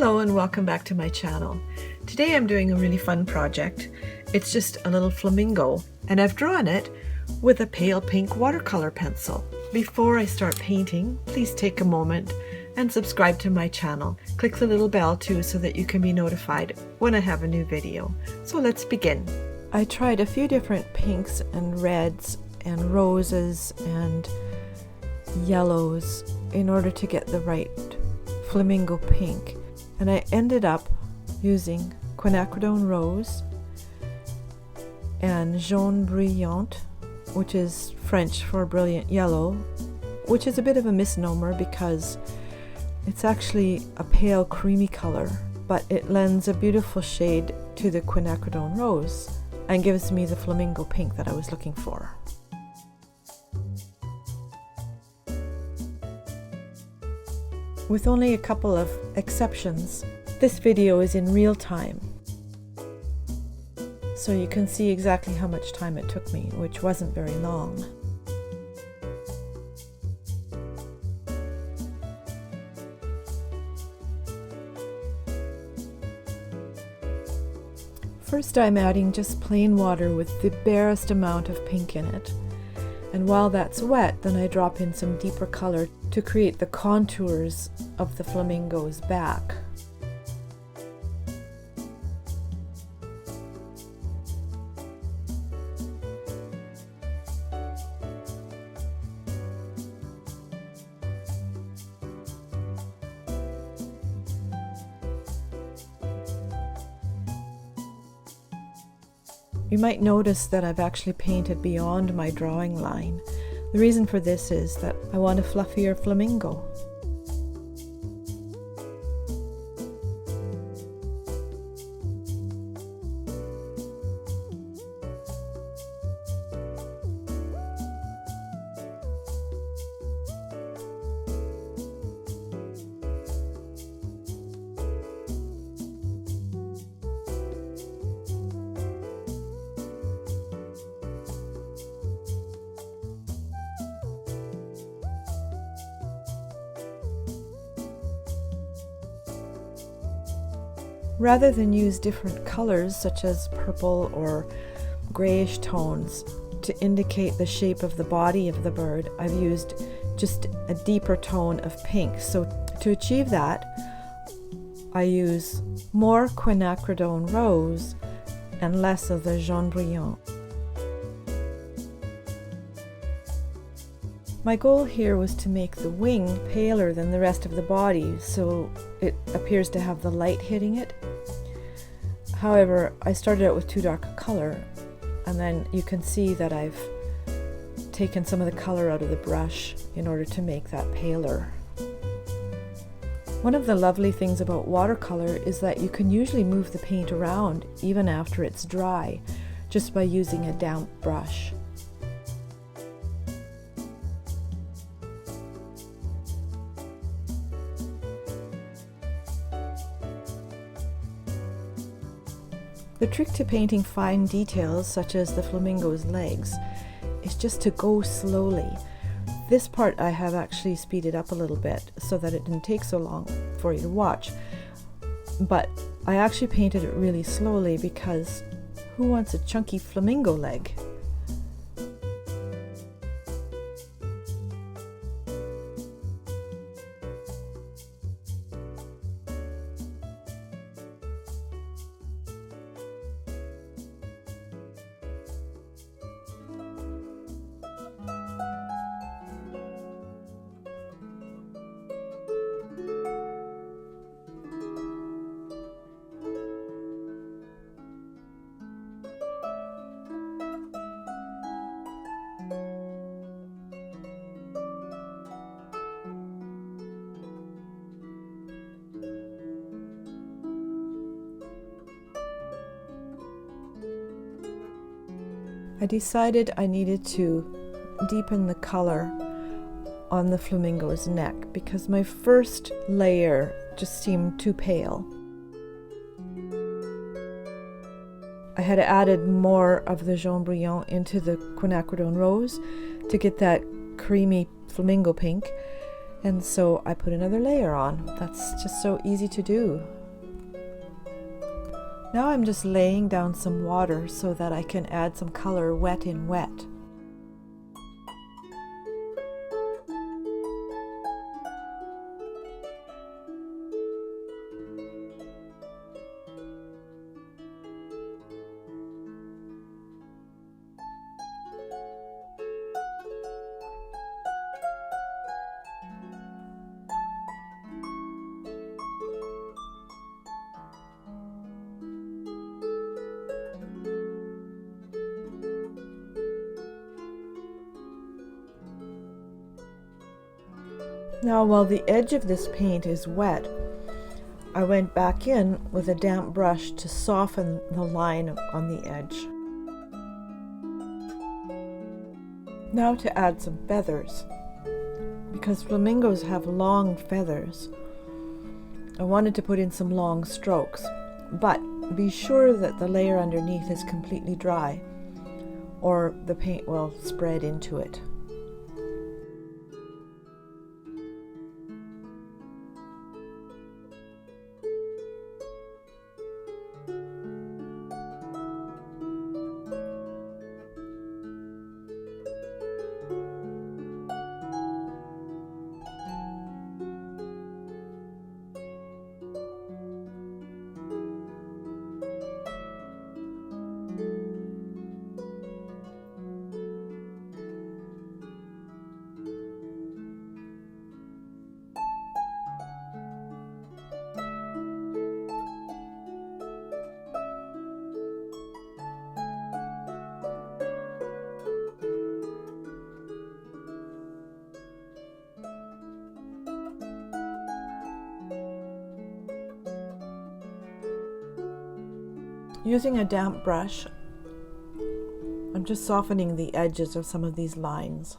Hello and welcome back to my channel. Today I'm doing a really fun project. It's just a little flamingo and I've drawn it with a pale pink watercolor pencil. Before I start painting, please take a moment and subscribe to my channel. Click the little bell too so that you can be notified when I have a new video. So let's begin. I tried a few different pinks and reds and roses and yellows in order to get the right flamingo pink. And I ended up using quinacridone rose and jaune brillant, which is French for brilliant yellow, which is a bit of a misnomer because it's actually a pale creamy color, but it lends a beautiful shade to the quinacridone rose and gives me the flamingo pink that I was looking for. With only a couple of exceptions, this video is in real time, so you can see exactly how much time it took me, which wasn't very long. First, I'm adding just plain water with the barest amount of pink in it. And while that's wet, then I drop in some deeper color to create the contours of the flamingo's back. You might notice that I've actually painted beyond my drawing line. The reason for this is that I want a fluffier flamingo. Rather than use different colors such as purple or grayish tones to indicate the shape of the body of the bird, I've used just a deeper tone of pink. So to achieve that, I use more quinacridone rose and less of the jaune brillant. My goal here was to make the wing paler than the rest of the body so it appears to have the light hitting it. However, I started out with too dark a color, and then you can see that I've taken some of the color out of the brush in order to make that paler. One of the lovely things about watercolor is that you can usually move the paint around even after it's dry, just by using a damp brush. The trick to painting fine details, such as the flamingo's legs, is just to go slowly. This part I have actually speeded up a little bit so that it didn't take so long for you to watch. But I actually painted it really slowly because who wants a chunky flamingo leg? I decided I needed to deepen the color on the flamingo's neck because my first layer just seemed too pale. I had added more of the jaune brillant into the quinacridone rose to get that creamy flamingo pink, And so I put another layer on. That's just so easy to do. Now I'm just laying down some water so that I can add some color wet in wet. Now, while the edge of this paint is wet, I went back in with a damp brush to soften the line on the edge. Now to add some feathers. Because flamingos have long feathers, I wanted to put in some long strokes, but be sure that the layer underneath is completely dry, or the paint will spread into it. Using a damp brush, I'm just softening the edges of some of these lines.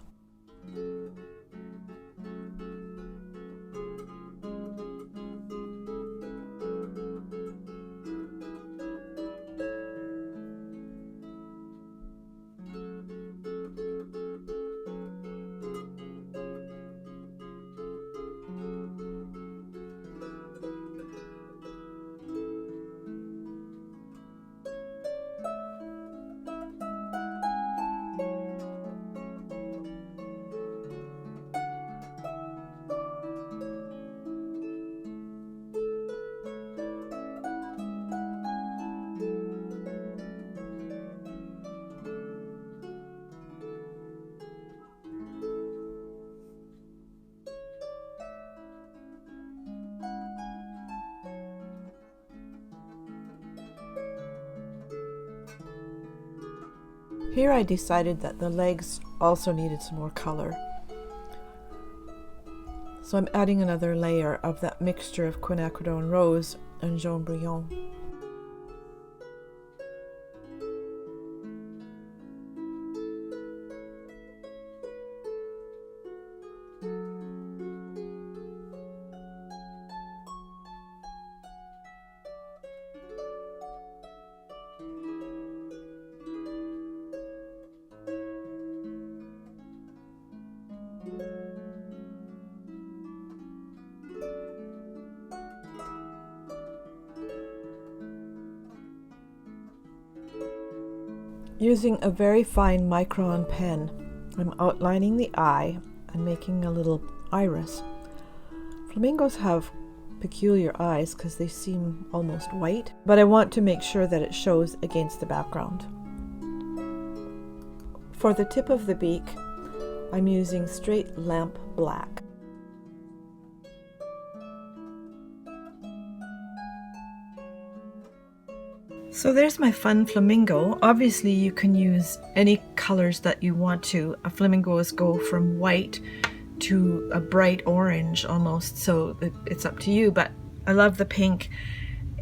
Here I decided that the legs also needed some more color. So I'm adding another layer of that mixture of quinacridone rose and jaune brilliant. Using a very fine micron pen, I'm outlining the eye and making a little iris. Flamingos have peculiar eyes because they seem almost white, but I want to make sure that it shows against the background. For the tip of the beak, I'm using straight lamp black. So there's my fun flamingo. Obviously you can use any colors that you want to. Flamingos go from white to a bright orange almost, so it's up to you, but I love the pink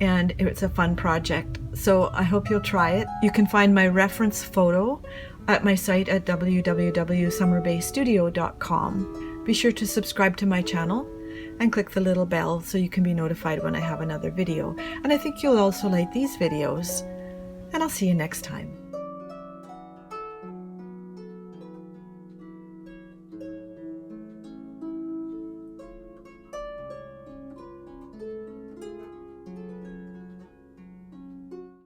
and it's a fun project. So I hope you'll try it. You can find my reference photo at my site at www.summerbaystudio.com. Be sure to subscribe to my channel and click the little bell so you can be notified when I have another video. And I think you'll also like these videos. And I'll see you next time.